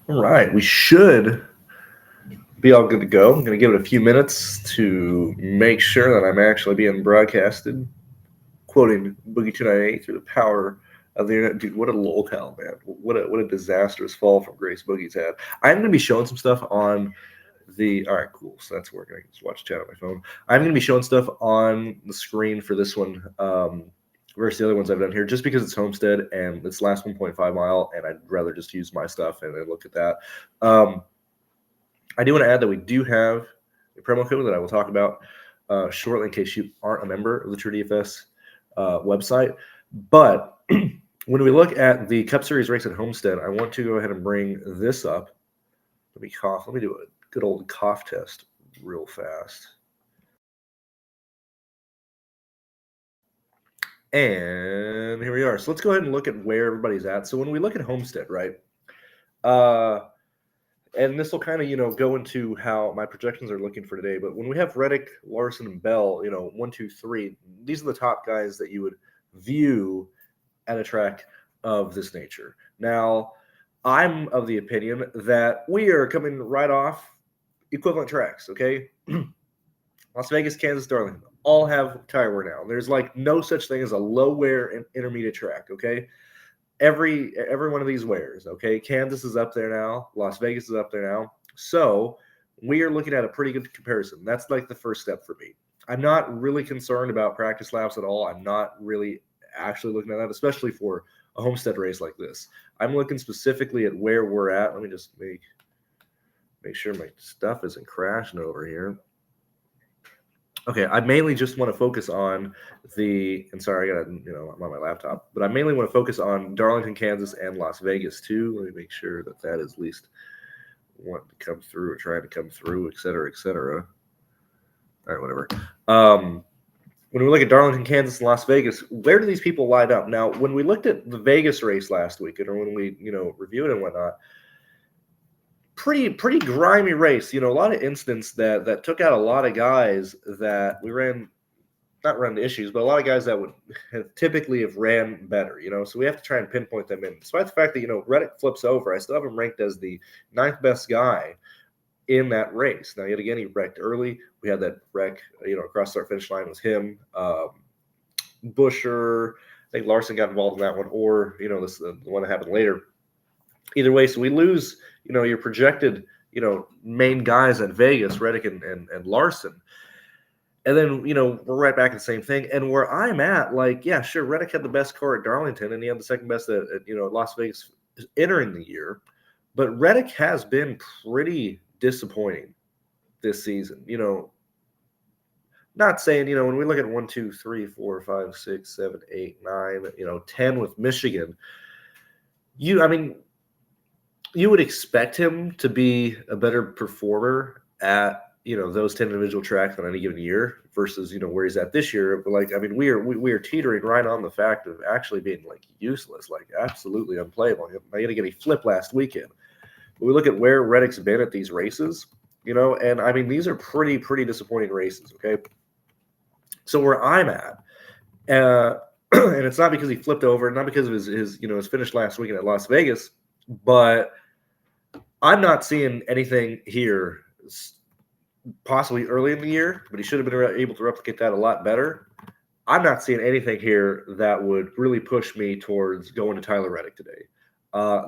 All right, we should be all good to go. I'm going to give it a few minutes to make sure that I'm actually being broadcasted, quoting Boogie 298 through the power of the internet. Dude, what a lolcow, man. What a disastrous fall from Grace Boogie's had. I'm going to be showing some stuff on all right, cool. So that's working. I can just watch chat on my phone. I'm going to be showing stuff on the screen for this one versus the other ones I've done here, just because it's Homestead and it's last 1.5 mile, and I'd rather just use my stuff and then look at that. I do want to add that we do have a promo code that I will talk about shortly in case you aren't a member of the TrueDFS website. But when we look at the Cup Series race at Homestead, I want to go ahead and bring this up. Let me cough. Let me do a good old cough test real fast. And here we are. So let's go ahead and look at where everybody's at. So when we look at Homestead, right? And this will kind of, go into how my projections are looking for today. But when we have Reddick, Larson, and Bell, 1, 2, 3, these are the top guys that you would view at a track of this nature. Now, I'm of the opinion that we are coming right off equivalent tracks, okay? Las Vegas, Kansas, Darlington, all have tire wear now. There's like no such thing as a low wear and intermediate track, okay? Every one of these wears, okay? Kansas is up there now. Las Vegas is up there now. So we are looking at a pretty good comparison. That's like the first step for me. I'm not really concerned about practice laps at all. I'm not really actually looking at that, especially for a Homestead race like this. I'm looking specifically at where we're at. Let me just make sure my stuff isn't crashing over here. Okay, I mainly just want to focus on and sorry, I got I'm on my laptop, but I mainly want to focus on Darlington, Kansas, and Las Vegas too. Let me make sure that is at least wanting to come through or trying to come through, et cetera, et cetera. All right, whatever. When we look at Darlington, Kansas, and Las Vegas, where do these people line up? Now, when we looked at the Vegas race last week, or when we, reviewed it and whatnot, pretty grimy race. A lot of incidents that took out a lot of guys that we not run into issues, but a lot of guys that would typically have ran better, so we have to try and pinpoint them in. Despite the fact that, Reddick flips over, I still have him ranked as the 9th best guy in that race. Now, yet again, he wrecked early. We had that wreck, across start finish line was him. Busher, I think Larson got involved in that one, or, this the one that happened later. Either way, so we lose, your projected, main guys at Vegas, Reddick and Larson. And then, we're right back at the same thing. And where I'm at, like, yeah, sure, Reddick had the best car at Darlington, and he had the second best at Las Vegas entering the year. But Reddick has been pretty disappointing this season. Not saying, when we look at 1, 2, 3, 4, 5, 6, 7, 8, 9, 10 with Michigan, you would expect him to be a better performer at those 10 individual tracks on any given year versus where he's at this year. But we are teetering right on the fact of actually being like useless, like absolutely unplayable. I got to get a flip last weekend. But we look at where Reddick's been at these races, and these are pretty disappointing races. Okay, so where I'm at, and it's not because he flipped over, not because of his finish last weekend at Las Vegas, but I'm not seeing anything here, possibly early in the year, but he should have been able to replicate that a lot better. I'm not seeing anything here that would really push me towards going to Tyler Reddick today.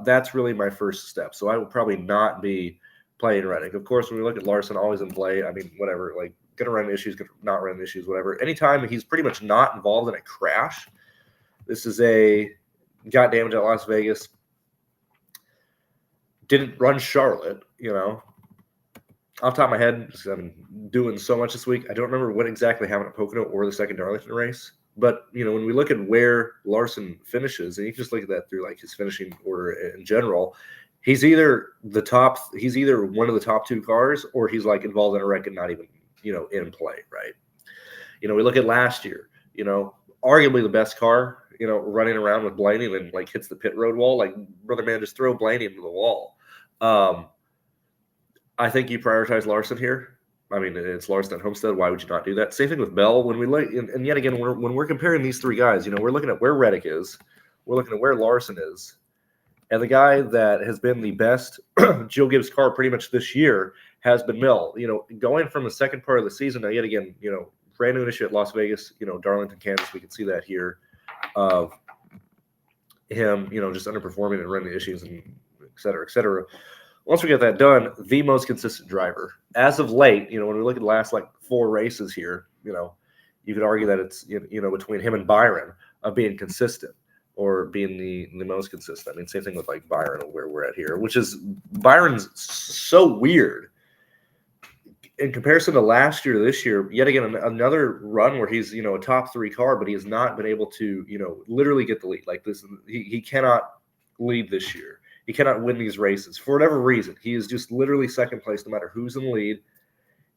That's really my first step. So I will probably not be playing Reddick. Of course, when we look at Larson, always in play. Whatever, like going to run issues, going to not run issues, whatever. Anytime he's pretty much not involved in a crash, this is got damage at Las Vegas. Didn't run Charlotte, Off the top of my head, because I've been doing so much this week, I don't remember what exactly happened at Pocono or the second Darlington race. But, when we look at where Larson finishes, and you can just look at that through like his finishing order in general, he's either one of the top 2 cars, or he's like involved in a wreck and not even, in play, right? We look at last year, arguably the best car, running around with Blaney and like hits the pit road wall. Like, brother man, just throw Blaney into the wall. I think you prioritize Larson here. It's Larson at Homestead. Why would you not do that? Same thing with Bell. When we look, and yet again, when we're comparing these 3 guys, we're looking at where Reddick is, we're looking at where Larson is, And the guy that has been the best Joe Gibbs car pretty much this year has been Mill. Going from the second part of the season, now yet again, brand new issue at Las Vegas, Darlington, Kansas, we can see that here of him, just underperforming and running issues and et cetera, et cetera. Once we get that done, the most consistent driver. As of late, when we look at the last 4 races here, you could argue that it's, between him and Byron of being consistent or being the most consistent. I mean, same thing with Byron and where we're at here, which is Byron's so weird in comparison to last year to this year. Yet again, another run where he's, a top 3 car, but he has not been able to, literally get the lead like this. He cannot lead this year. He cannot win these races for whatever reason. He is just literally second place no matter who's in the lead.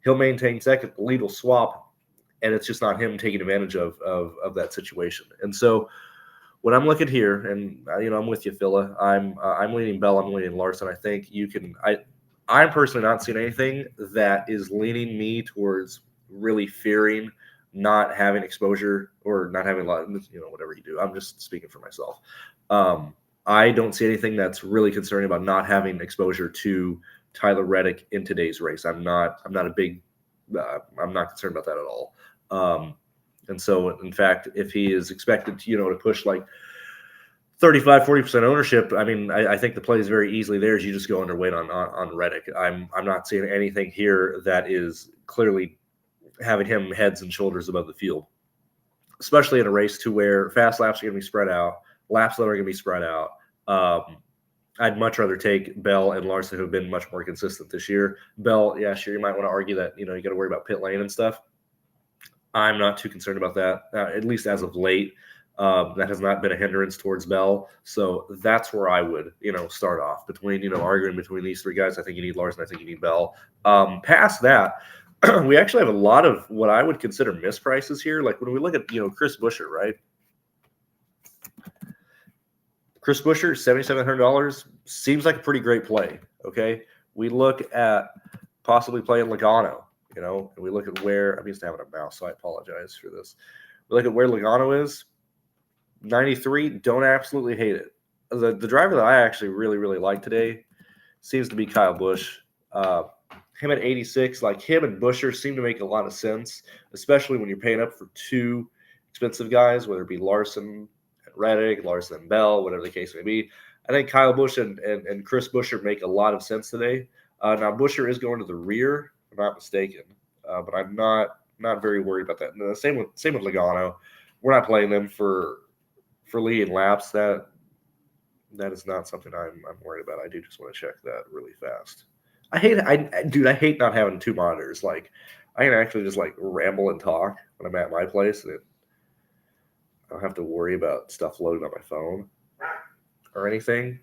He'll maintain second. The lead will swap, and it's just not him taking advantage of that situation. And so when I'm looking here, and I'm with you, Phila. I'm leaning Bell. I'm leaning Larson. I think you can. I'm personally not seeing anything that is leaning me towards really fearing not having exposure or not having a lot. Whatever you do. I'm just speaking for myself. I don't see anything that's really concerning about not having exposure to Tyler Reddick in today's race. I'm not concerned about that at all. And so, in fact, if he is expected to, to push 35-40% ownership, I mean, I think the play is very easily there. Is you just go underweight on Reddick. I'm not seeing anything here that is clearly having him heads and shoulders above the field, especially in a race to where fast laps are going to be spread out, laps that are going to be spread out. I'd much rather take Bell and Larson, who have been much more consistent this year. Bell, yeah, sure, you might want to argue that, you got to worry about pit lane and stuff. I'm not too concerned about that, at least as of late. That has not been a hindrance towards Bell. So that's where I would, start off between, arguing between these 3 guys. I think you need Larson. I think you need Bell. Past that, we actually have a lot of what I would consider misprices here. Like when we look at, Chris Buescher, right? Chris Buescher, $7,700 seems like a pretty great play. Okay. We look at possibly playing Logano, and we look at where I'm used to having a mouse, so I apologize for this. We look at where Logano is. 93, don't absolutely hate it. The driver that I actually really, really like today seems to be Kyle Busch. Him at 86, him and Buescher seem to make a lot of sense, especially when you're paying up for 2 expensive guys, whether it be Larson and Reddick, Larson and Bell, whatever the case may be. I think Kyle Busch and Chris Buescher make a lot of sense today. Now, Buescher is going to the rear, if I'm not mistaken, but I'm not very worried about that. And same with Logano. We're not playing them for leading laps. That is not something I'm worried about. I do just want to check that really fast. I hate not having 2 monitors. I can actually just ramble and talk when I'm at my place, and I don't have to worry about stuff loading on my phone or anything.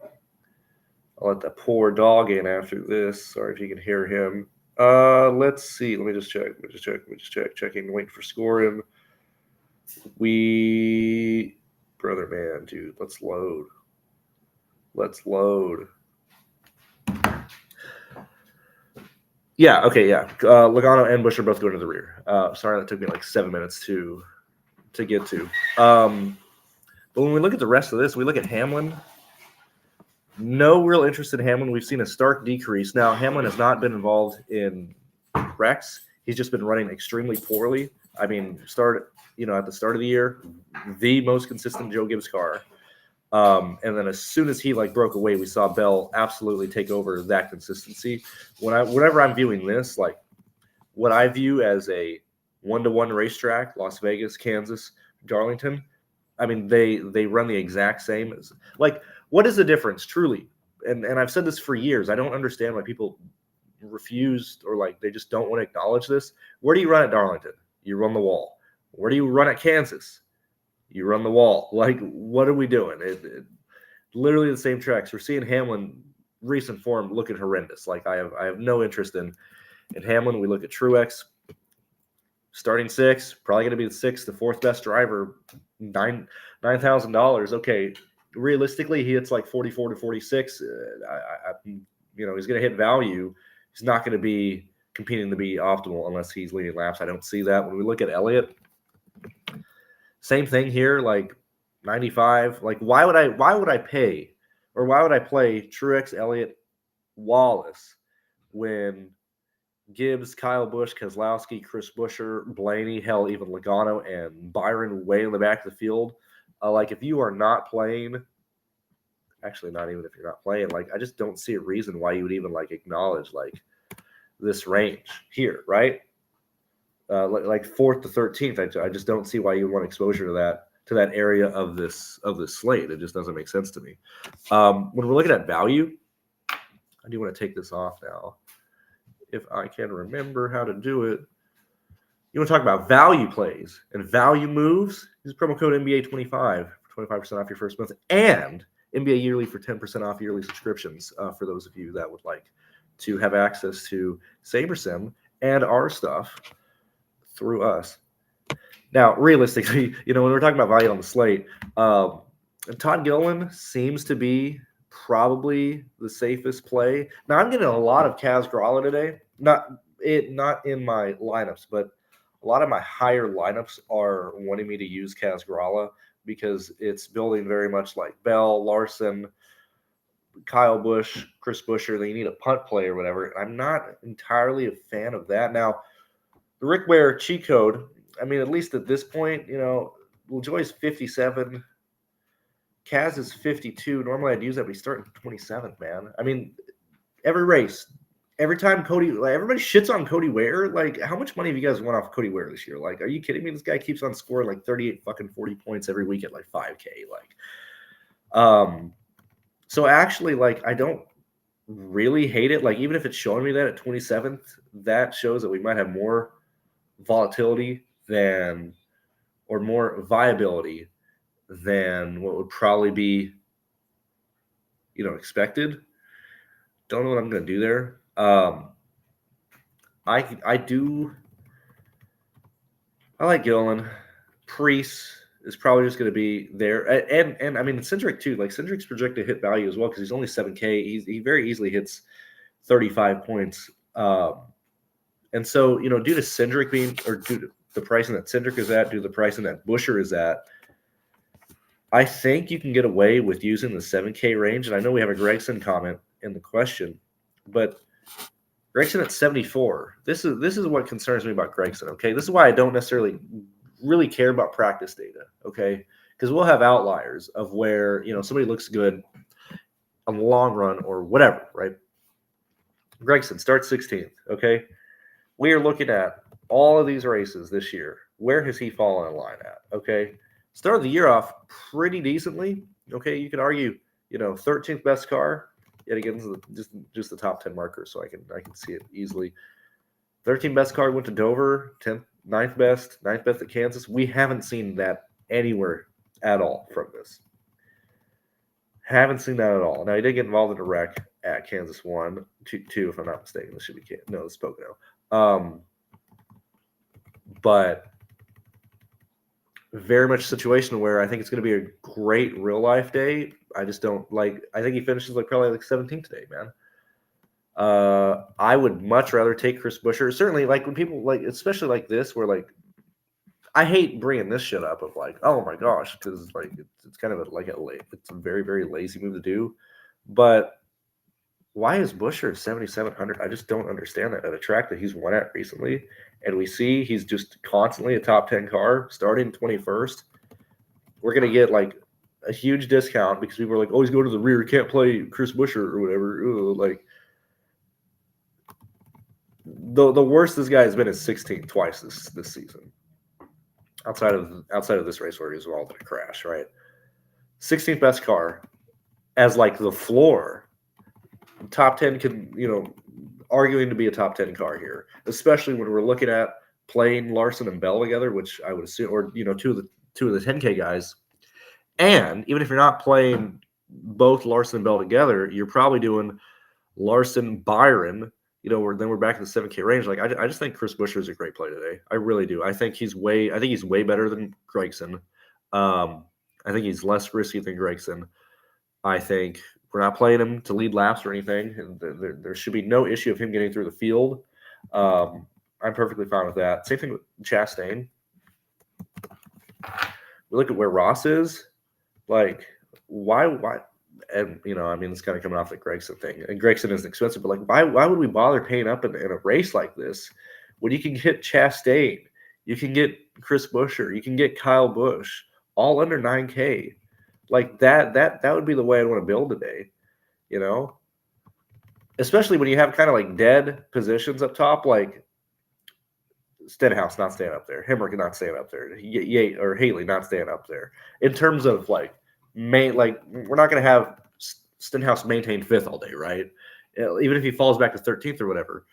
I'll let that poor dog in after this. Sorry if you can hear him. Let's see. Let me just check. Checking, waiting for scoring. Brother man, dude, let's load. Yeah, okay, yeah. Logano and Buescher both going to the rear. Sorry, that took me 7 minutes to get to. But when we look at the rest of this, we look at Hamlin. No real interest in Hamlin. We've seen a stark decrease. Now, Hamlin has not been involved in wrecks. He's just been running extremely poorly. I mean, at the start of the year, the most consistent Joe Gibbs car. And then as soon as he broke away, we saw Bell absolutely take over that consistency. Whenever I'm viewing this, what I view as a 1-to-1 racetrack, Las Vegas, Kansas, Darlington, I mean, they run the exact same as what is the difference truly? And I've said this for years. I don't understand why people refuse or they just don't want to acknowledge this. Where do you run at Darlington? You run the wall. Where do you run at Kansas? You run the wall. What are we doing? Literally the same tracks. We're seeing Hamlin recent form looking horrendous. I have no interest in Hamlin. We look at Truex, starting 6, probably going to be the 4th best driver, $9,000. Okay, realistically, he hits 44 to 46. He's going to hit value. He's not going to be competing to be optimal unless he's leading laps. I don't see that. When we look at Elliott, same thing here, 95. Why would I pay or why would I play Truex, Elliott, Wallace when Gibbs, Kyle Busch, Keselowski, Chris Buescher, Blaney, hell, even Logano and Byron way in the back of the field? Like, if you are not playing, actually, not even if you're not playing, like, I just don't see a reason why you would even like acknowledge like this range here, right? Like 4th to 13th, I just don't see why you would want exposure to that area of this slate. It just doesn't make sense to me. When we're looking at value, I do want to take this off now, if I can remember how to do it. You want to talk about value plays and value moves? Use promo code NBA25 for 25% off your first month, and NBA Yearly for 10% off yearly subscriptions for those of you that would like to have access to SaberSim and our stuff through us. Now, realistically, when we're talking about value on the slate, Todd Gilliland seems to be probably the safest play. Now, I'm getting a lot of Kaz Grala today. Not in my lineups, but a lot of my higher lineups are wanting me to use Kaz Grala because it's building very much like Bell, Larson, Kyle Busch, Chris Buescher. They need a punt play or whatever. I'm not entirely a fan of that. Now, the Rick Ware cheat code, I mean, at least at this point, Joy's 57. Kaz is 52. Normally I'd use that, but he's starting 27th, man. I mean, every race, every time everybody shits on Cody Ware. Like, how much money have you guys won off Cody Ware this year? Like, are you kidding me? This guy keeps on scoring like 38 fucking 40 points every week at like 5K. So actually, like, I don't really hate it. Like, even if it's showing me that at 27th, that shows that we might have more volatility or more viability than what would probably be, expected. Don't know what I'm going to do there. I like Gilliland. Priest is probably just going to be there. And I mean, Cindric too. Like, Cindric's projected hit value as well because he's only 7K. He very easily hits 35 points. And so, due to Cindric being, or due to the pricing that Cindric is at, due to the pricing that Buescher is at, I think you can get away with using the 7K range. And I know we have a Gregson comment in the question, but Gregson at 74. This is what concerns me about Gregson, okay? This is why I don't necessarily really care about practice data, okay? Because we'll have outliers of where, somebody looks good on the long run or whatever, right? Gregson starts 16th, okay? We are looking at all of these races this year. Where has he fallen in line at, okay? Started the year off pretty decently, okay? You could argue, 13th best car. Yet again, just the top 10 markers, so I can see it easily. 13th best car went to Dover, 10th, 9th best at Kansas. We haven't seen that anywhere at all from this. Haven't seen that at all. Now, he did get involved in a wreck at Kansas 1, 2, if I'm not mistaken. This should be it's Pocono. But very much a situation where I think it's going to be a great real life day. I just don't like. I think he finishes probably 17th today, man. I would much rather take Chris Buescher. Certainly, when people especially like this, where I hate bringing this shit up of oh my gosh, because it's kind of it's a very very lazy move to do. But why is Buescher 7,700? I just don't understand that at a track that he's won at recently, and we see he's just constantly a top 10 car starting 21st. We're gonna get a huge discount because people are like, oh, he's going to the rear, can't play Chris Buescher or whatever. Ooh, the worst this guy has been is 16th twice this season. Outside of this race where he was involved in a crash, right? 16th best car as the floor. Top 10 can, arguing to be a top 10 car here, especially when we're looking at playing Larson and Bell together, which I would assume, or two of the 10K guys. And even if you're not playing both Larson and Bell together, you're probably doing Larson, Byron, then we're back in the 7K range. I just think Chris Buescher is a great play today. I really do. I think he's way better than Gregson. I think he's less risky than Gregson. I think we're not playing him to lead laps or anything. And there should be no issue of him getting through the field. I'm perfectly fine with that. Same thing with Chastain. We look at where Ross is. Why and I mean, it's kind of coming off the Gregson thing. And Gregson isn't expensive, but like, why would we bother paying up in a race like this when you can get Chastain, you can get Chris Buescher, you can get Kyle Busch, all under 9K. Like that would be the way I'd want to build today, especially when you have kind of like dead positions up top, like Stenhouse not staying up there, Hemrick not staying up there, or Haley not staying up there. In terms of like we're not going to have Stenhouse maintain fifth all day, right? Even if he falls back to 13th or whatever,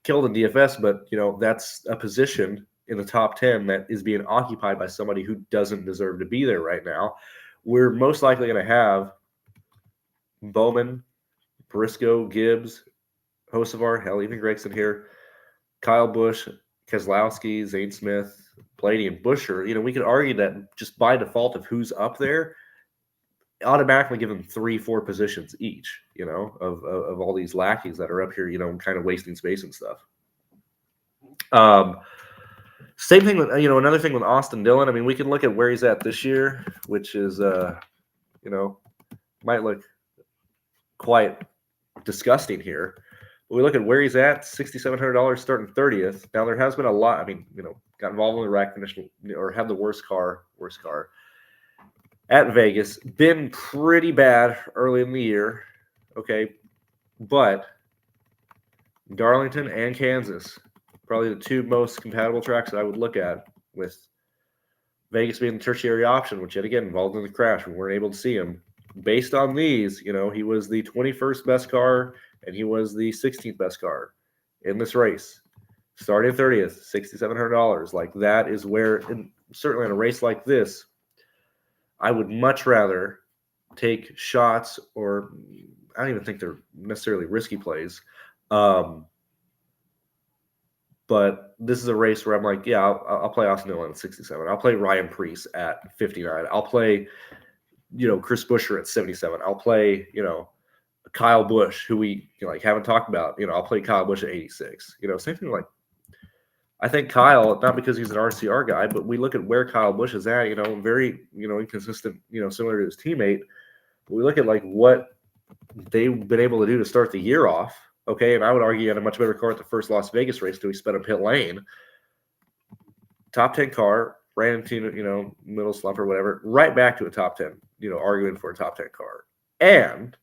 kill the DFS, but that's a position in the top 10 that is being occupied by somebody who doesn't deserve to be there right now. We're most likely going to have Bowman, Briscoe, Gibbs, Hocevar, hell, even Gregson here, Kyle Busch, Keselowski, Zane Smith, Blaney, and Buescher. We could argue that just by default of who's up there, automatically give them 3-4 positions each, of all these lackeys that are up here, kind of wasting space and stuff. Same thing with, another thing with Austin Dillon. I mean, we can look at where he's at this year, which is, might look quite disgusting here. But we look at where he's at, $6,700 starting 30th. Now, there has been a lot. I mean, got involved in the rack finish or had the worst car at Vegas. Been pretty bad early in the year, okay? But Darlington and Kansas, probably the two most compatible tracks that I would look at, with Vegas being the tertiary option, which yet again involved in the crash. We weren't able to see him. Based on these, he was the 21st best car and he was the 16th best car in this race. Starting 30th, $6,700. Like, that is where, and certainly in a race like this, I would much rather take shots, or I don't even think they're necessarily risky plays. But this is a race where I'm like, yeah, I'll play Austin Dillon at 67. I'll play Ryan Preece at 59. I'll play, Chris Buescher at 77. I'll play, Kyle Busch, who we haven't talked about. I'll play Kyle Busch at 86. Same thing. Like, I think Kyle, not because he's an RCR guy, but we look at where Kyle Busch is at. Very inconsistent. Similar to his teammate. But we look at like what they've been able to do to start the year off. Okay, and I would argue he had a much better car at the first Las Vegas race till he sped up pit lane. Top 10 car, ran into, middle slump or whatever, right back to a top 10, arguing for a top 10 car. And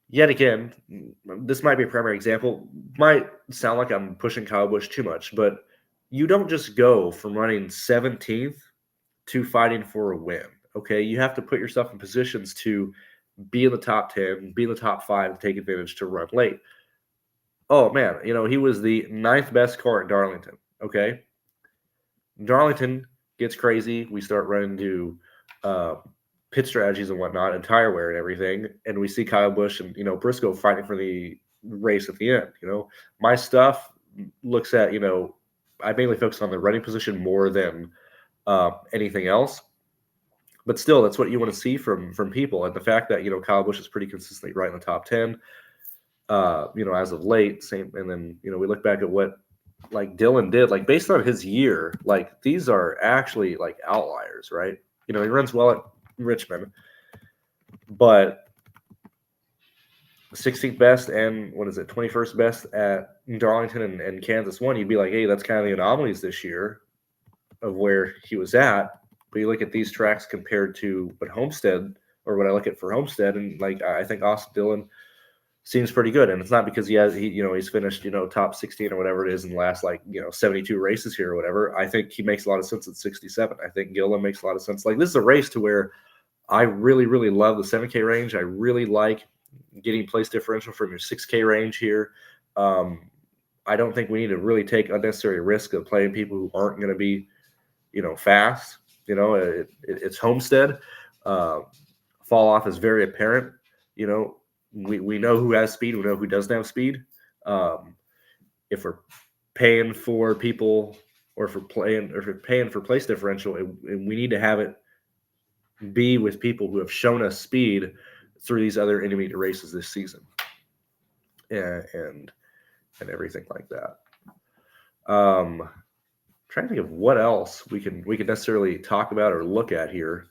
yet again, this might be a primary example, might sound like I'm pushing Kyle Busch too much, but you don't just go from running 17th to fighting for a win, okay? You have to put yourself in positions to be in the top 10, be in the top 5 to take advantage to run late. Oh, man, he was the 9th best car at Darlington, okay? Darlington gets crazy. We start running to pit strategies and whatnot and tire wear and everything, and we see Kyle Busch and, Briscoe fighting for the race at the end. My stuff looks at, I mainly focus on the running position more than anything else. But still, that's what you want to see from people. And the fact that, Kyle Busch is pretty consistently right in the top 10, as of late. Same. And then, we look back at what like Dillon did, like based on his year, like these are actually like outliers, right? He runs well at Richmond, but 16th best and 21st best at Darlington and Kansas 1, you'd be like, hey, that's kind of the anomalies this year of where he was at. But you look at these tracks compared to what Homestead, or what I look at for Homestead, and like I think Austin Dillon seems pretty good. And it's not because he's finished, top 16 or whatever it is in the last 72 races here or whatever. I think he makes a lot of sense at 67. I think Gillen makes a lot of sense. Like, this is a race to where I really, really love the 7K range. I really like getting place differential from your 6K range here. I don't think we need to really take unnecessary risk of playing people who aren't going to be, fast. It's Homestead. Fall off is very apparent. We know who has speed. We know who doesn't have speed. If we're paying for people, or if we're paying for place differential, and we need to have it be with people who have shown us speed through these other intermediate races this season, and everything like that. Trying to think of what else we could necessarily talk about or look at here.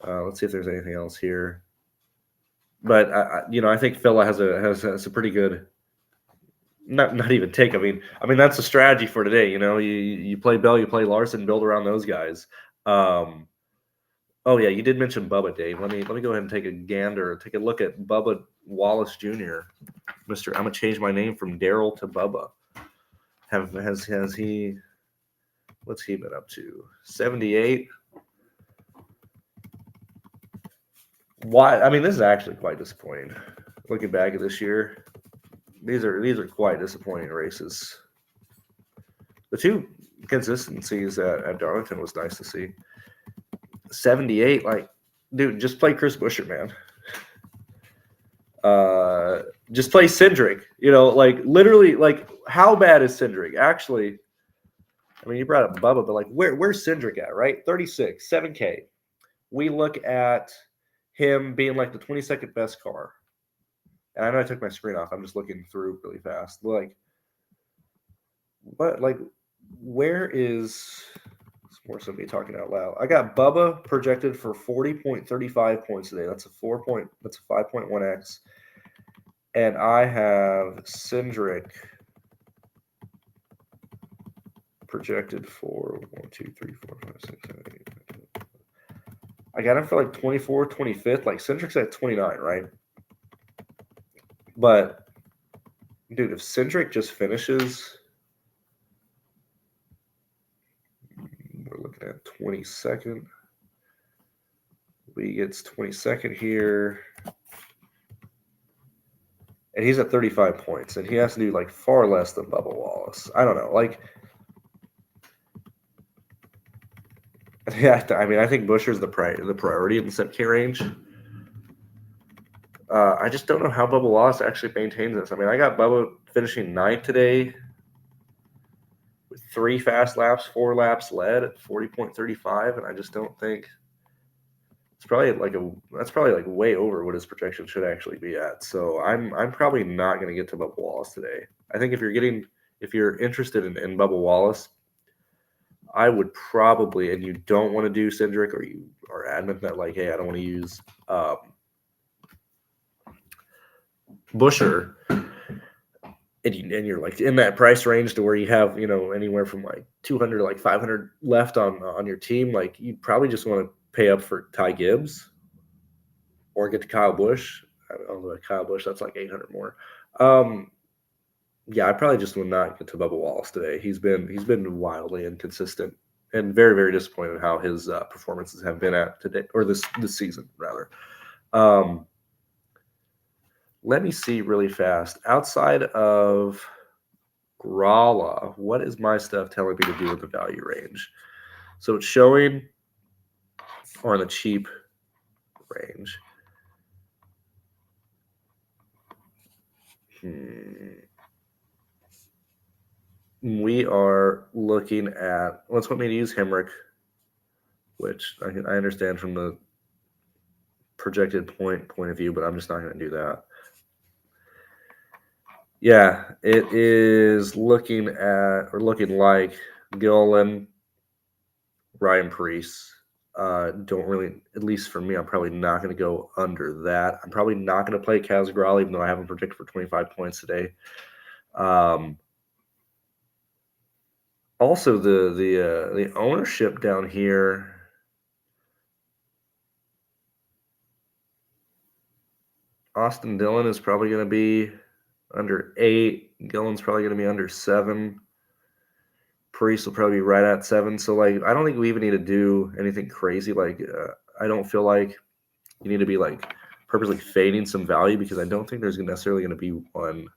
Let's see if there's anything else here. But I think Phila has a pretty good not even take. I mean that's the strategy for today. You play Bell, you play Larson, build around those guys. Oh yeah, you did mention Bubba, Dave. Let me go ahead and take a look at Bubba Wallace Jr. I'm gonna change my name from Daryl to Bubba. Has he? What's he been up to? 78. Why? I mean, this is actually quite disappointing. Looking back at this year, these are quite disappointing races. The two consistencies at Darlington was nice to see. 78, like, dude, just play Chris Buescher, man. Just play Cindric. Like literally, like how bad is Cindric? Actually, I mean, you brought up Bubba, but like where's Cindric at? Right, 36, 7K. We look at him being like the 22nd best car. And I know I took my screen off. I'm just looking through really fast. Like, what? Like, where is? It's more so me talking out loud. I got Bubba projected for 40.35 points today. That's a 5.1x. And I have Cindric projected for 1, 2, 3, 4, 5, 6, 7, 8, 9, 10. I got him for like 24, 25th. Like Cindric's at 29, right? But dude, if Cindric just finishes, we're looking at 22nd. Lee gets 22nd here. And he's at 35 points, and he has to do like far less than Bubba Wallace. I don't know. Like, yeah, I mean, I think Buescher's the priority in the 7K range. I just don't know how Bubba Wallace actually maintains this. I mean, I got Bubba finishing 9th today with 3 fast laps, 4 laps led at 40.35, and I just don't think it's probably that's probably like way over what his projection should actually be at. So I'm probably not going to get to Bubba Wallace today. I think if you're interested in Bubba Wallace, I would probably, and you don't want to do Cindric, or you are adamant that like, hey, I don't want to use Buescher, and you're like in that price range to where you have anywhere from like 200 to like 500 left on your team, like you probably just want to pay up for Ty Gibbs or get to Kyle Busch. I don't know, Kyle Busch, that's like 800 more. Yeah, I probably just would not get to Bubba Wallace today. He's been wildly inconsistent and very, very disappointed how his performances have been at today, or this season rather. Let me see really fast. Outside of Grala, what is my stuff telling me to do with the value range? So it's showing on the cheap range. We are looking at, let's want me to use Hemrick, which I understand from the projected point of view, but I'm just not going to do that. Yeah, it is looking like Gillen, Ryan Preece. Don't really, at least for me, I'm probably not going to go under that. I'm probably not going to play Kaz Grala, even though I have him predicted for 25 points today. Also, the ownership down here. Austin Dillon is probably going to be under 8. Gillen's probably going to be under 7. Preece will probably be right at 7. So, like, I don't think we even need to do anything crazy. Like, I don't feel like you need to be, like, purposely fading some value, because I don't think there's necessarily going to be one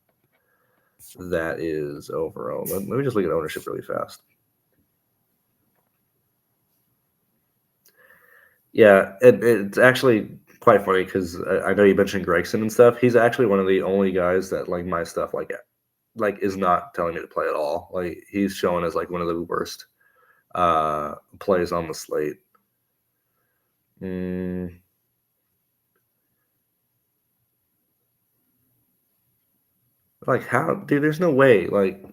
that is overowned. Let me just look at ownership really fast. Yeah, it's actually quite funny, because I know you mentioned Gregson and stuff. He's actually one of the only guys that, like, my stuff, like is not telling me to play at all. Like, he's showing as like one of the worst plays on the slate. Like, how, dude? There's no way. Like,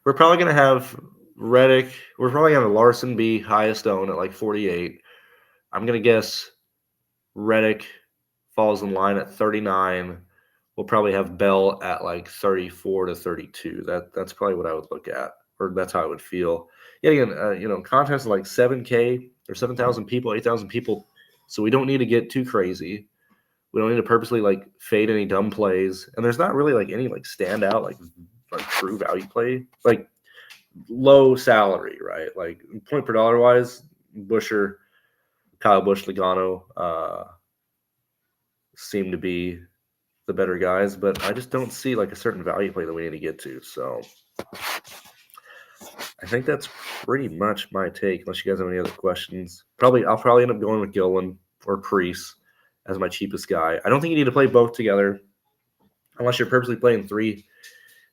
we're probably gonna have Reddick. We're probably gonna have Larson be highest owned at like 48. I'm gonna guess Reddick falls in line at 39. We'll probably have Bell at like 34 to 32. That's probably what I would look at, or that's how I would feel. Yeah, again, contests like 7K or 7,000 people, 8,000 people, so we don't need to get too crazy. We don't need to purposely like fade any dumb plays, and there's not really like any like standout like true value play, like low salary, right? Like point per dollar wise, Busher, Kyle Busch, Logano seem to be the better guys, but I just don't see like a certain value play that we need to get to. So I think that's pretty much my take, unless you guys have any other questions. I'll probably end up going with Gillen or Preece as my cheapest guy. I don't think you need to play both together unless you're purposely playing 3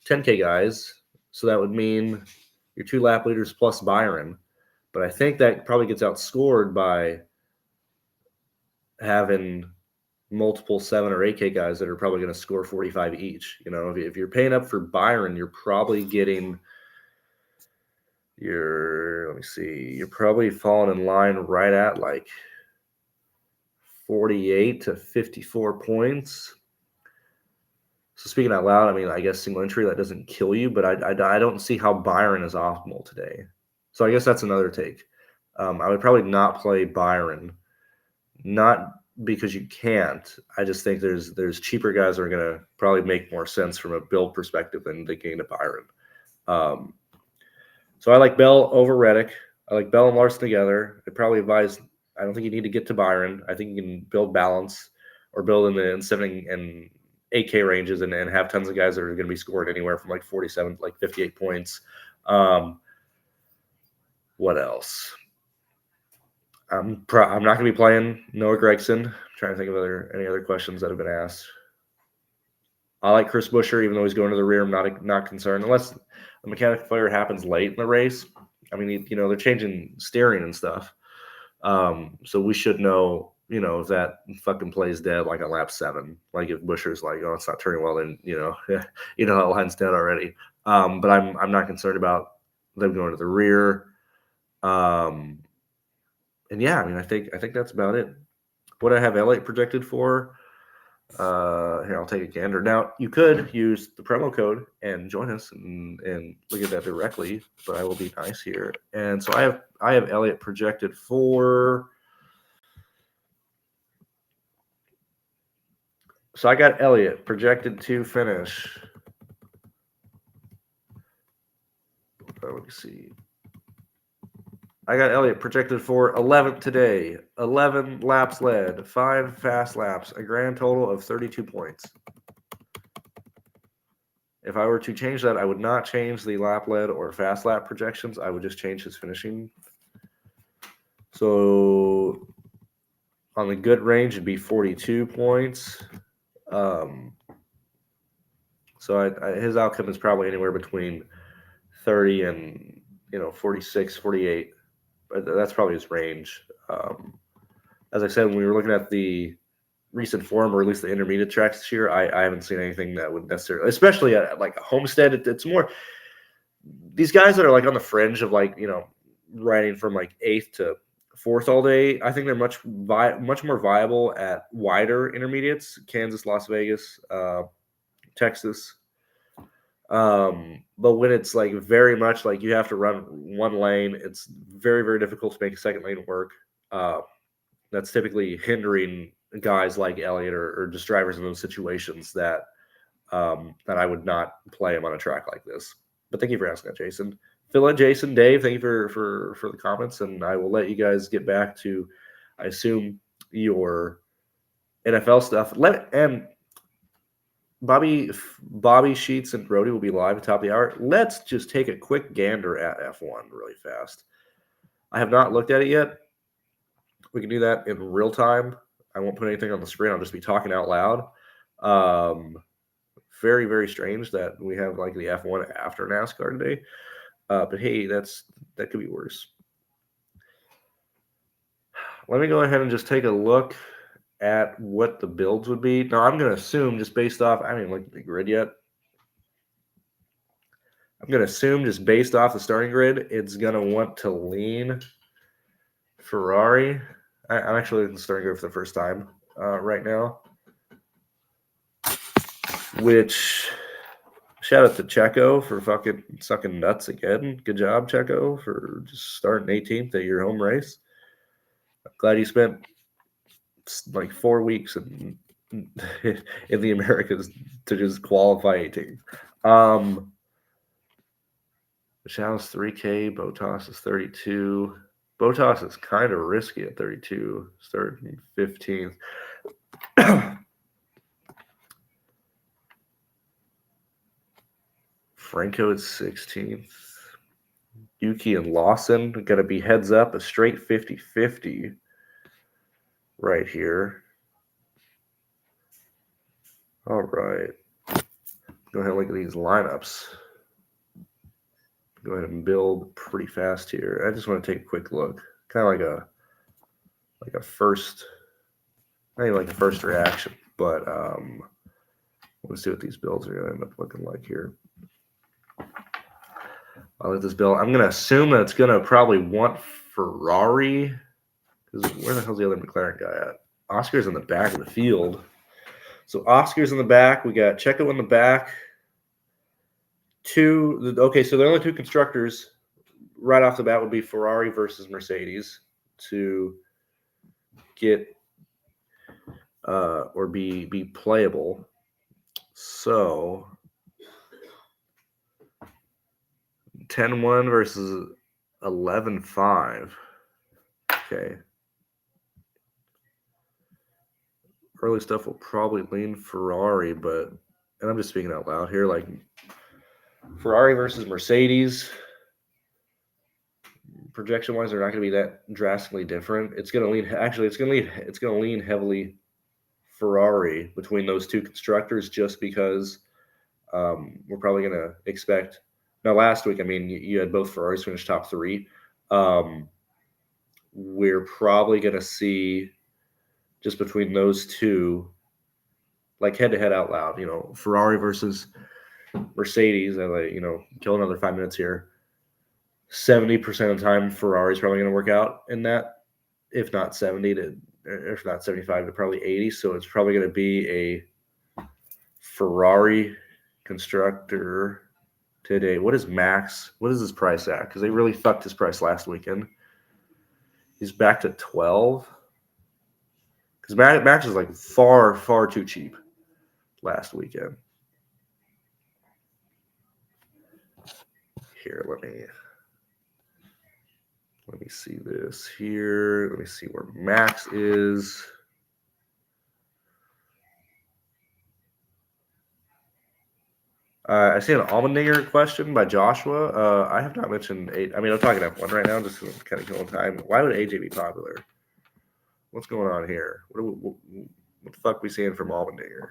10K guys. So that would mean your 2 lap leaders plus Byron. But I think that probably gets outscored by having multiple 7 or 8K guys that are probably going to score 45 each. If you're paying up for Byron, you're probably getting you're probably falling in line right at like 48 to 54 points. So speaking out loud, I mean, I guess single entry, that doesn't kill you, but I don't see how Byron is optimal today. So I guess that's another take. I would probably not play Byron, not because you can't. I just think there's cheaper guys that are going to probably make more sense from a build perspective than getting to Byron. So I like Bell over Reddick. I like Bell and Larson together. I'd probably advise, I don't think you need to get to Byron. I think you can build balance or build in the 7 and 8K ranges and have tons of guys that are going to be scoring anywhere from like 47 to like 58 points. What else? I'm not going to be playing Noah Gragson. I'm trying to think of any other questions that have been asked. I like Chris Buescher, even though he's going to the rear. I'm not concerned unless the mechanical failure happens late in the race. I mean, they're changing steering and stuff. So we should know, if that fucking plays dead like on lap 7, like if Buescher's like, oh, it's not turning well, then that line's dead already. But I'm not concerned about them going to the rear. And yeah, I mean, I think that's about it. What I have Elliott projected for. Here, I'll take a gander. Now, you could use the promo code and join us and look at that directly, but I will be nice here. And so I have Elliott projected for. So I got Elliott projected to finish. Let me see. I got Elliott projected for 11th today, 11 laps led, 5 fast laps, a grand total of 32 points. If I were to change that, I would not change the lap led or fast lap projections. I would just change his finishing. So on the good range, it'd be 42 points. So his outcome is probably anywhere between 30 and 46, 48. But that's probably his range. As I said, when we were looking at the recent form, or at least the intermediate tracks this year, I haven't seen anything that would necessarily, especially at like a Homestead. It's more these guys that are like on the fringe of like riding from like 8th to 4th all day. I think they're much more viable at wider intermediates: Kansas, Las Vegas, Texas. But when it's like very much like you have to run one lane, it's very, very difficult to make a second lane work. That's typically hindering guys like Elliott or just drivers in those situations that I would not play him on a track like this. But thank you for asking that, Jason. Phil, Jason, Dave, thank you for the comments, and I will let you guys get back to, I assume, your NFL stuff. And Bobby Sheets and Brody will be live at the top of the hour. Let's just take a quick gander at F1 really fast. I have not looked at it yet. We can do that in real time. I won't put anything on the screen. I'll just be talking out loud. Very, very strange that we have like the F1 after NASCAR today. But hey, that could be worse. Let me go ahead and just take a look at what the builds would be. Now, I'm going to assume just based off, I haven't looked at the grid yet. I'm going to assume just based off the starting grid, it's going to want to lean Ferrari. I'm actually starting to go for the first time right now. Which, shout out to Checo for fucking sucking nuts again. Good job, Checo, for just starting 18th at your home race. I'm glad you spent like 4 weeks in the Americas to just qualify 18th. Michelle's 3K, Botas is 32. Botas is kind of risky at 32, starting 15th. Franco is 16th. Yuki and Lawson got to be heads up, a straight 50-50 right here. All right. Go ahead and look at these lineups. Go ahead and build pretty fast here. I just want to take a quick look. Kind of like a first, not even like a first reaction, but let's see what these builds are going to end up looking like here. I'll let this build. I'm going to assume that it's going to probably want Ferrari. Because where the hell's the other McLaren guy at? Oscar's in the back of the field. So Oscar's in the back. We got Checo in the back. Okay, so the only two constructors right off the bat would be Ferrari versus Mercedes to get or be playable. So 10-1 versus 11-5. Okay. Early stuff will probably lean Ferrari, but, and I'm just speaking out loud here, like Ferrari versus Mercedes, projection-wise, they're not going to be that drastically different. It's going to lean, actually, it's going to lean heavily Ferrari between those two constructors, just because we're probably going to expect. Now, last week, I mean, you had both Ferraris finish top 3. We're probably going to see just between those two, like head-to-head out loud, Ferrari versus Mercedes. I kill another 5 minutes here. 70% of the time, Ferrari's probably going to work out in that, if not 70 to, if not 75 to probably 80. So it's probably going to be a Ferrari constructor today. What is Max? What is his price at? Because they really fucked his price last weekend. He's back to 12. Because Max is like far, far too cheap last weekend. Here, let me see this here. Let me see where Max is. I see an Allmendinger question by Joshua. I have not mentioned I mean, I'm talking F1 right now, just kind of killing time. Why would AJ be popular? What's going on here? What the fuck we seeing from Allmendinger?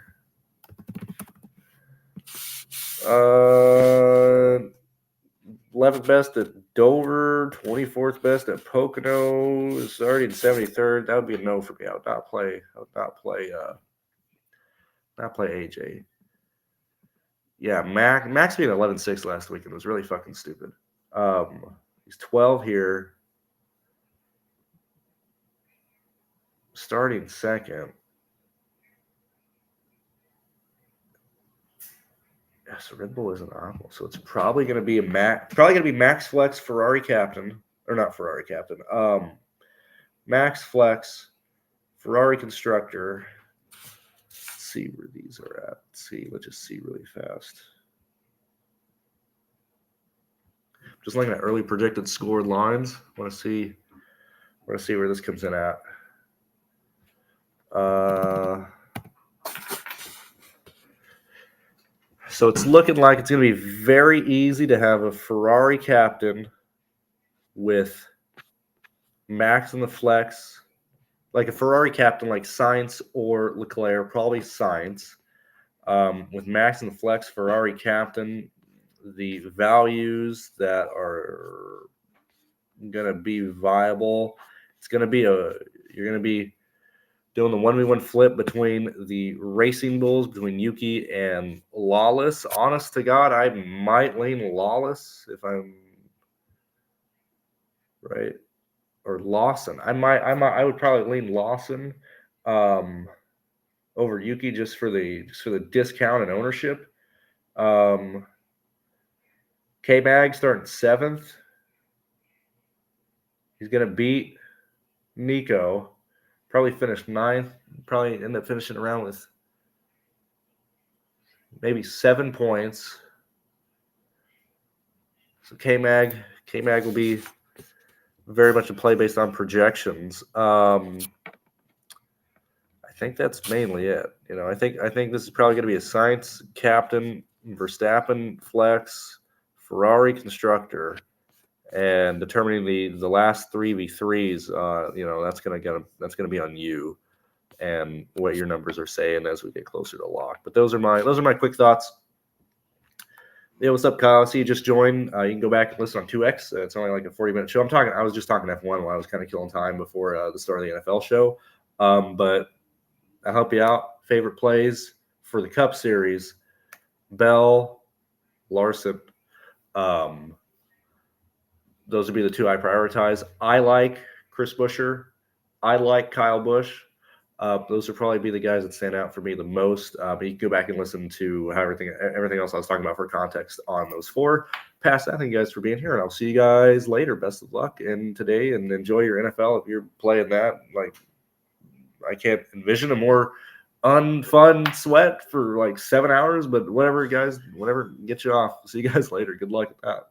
11th best at Dover, 24th best at Pocono, is already in 73rd. That would be a no for me. I would not play AJ. Yeah, Max being 11-6 last weekend was really fucking stupid. He's 12 here, starting second. Yeah, so Red Bull isn't awful. So it's probably going to be Max Flex Ferrari captain, or not Ferrari captain. Max Flex Ferrari constructor. Let's see where these are at. Let's just see really fast. Just looking at early predicted scored lines. Want to see where this comes in at. So it's looking like it's going to be very easy to have a Ferrari captain with Max in the flex, like a Ferrari captain like Sainz or Leclerc, probably Sainz. With Max in the flex, Ferrari captain, the values that are going to be viable, it's going to be you're going to be doing the 1v1 flip between the Racing Bulls, between Yuki and Lawless. Honest to God, I might lean Lawless if I'm right. or Lawson. I would probably lean Lawson over Yuki just for the discount and ownership. K-Mag starting 7th. He's going to beat Nico. Probably finish 9th. Probably end up finishing around with maybe 7 points. So K-Mag will be very much a play based on projections. I think that's mainly it. I think this is probably going to be a Sainz captain, Verstappen flex, Ferrari constructor, and determining the last 3v3s. That's going to be on you and what your numbers are saying as we get closer to lock. But those are my quick thoughts. Yeah, what's up, Kyle? I see you just joined. You can go back and listen on 2X. It's only like a 40-minute show. I was just talking F1 while I was kind of killing time before the start of the NFL show. But I'll help you out. Favorite plays for the Cup Series: Bell, Larson. Those would be the two I prioritize. I like Chris Buescher. I like Kyle Busch. Those would probably be the guys that stand out for me the most. But you can go back and listen to how everything else I was talking about for context on those 4. Past that, thank you guys for being here, and I'll see you guys later. Best of luck in today, and enjoy your NFL if you're playing that. Like, I can't envision a more unfun sweat for like 7 hours, but whatever, guys, whatever gets you off. See you guys later. Good luck with that.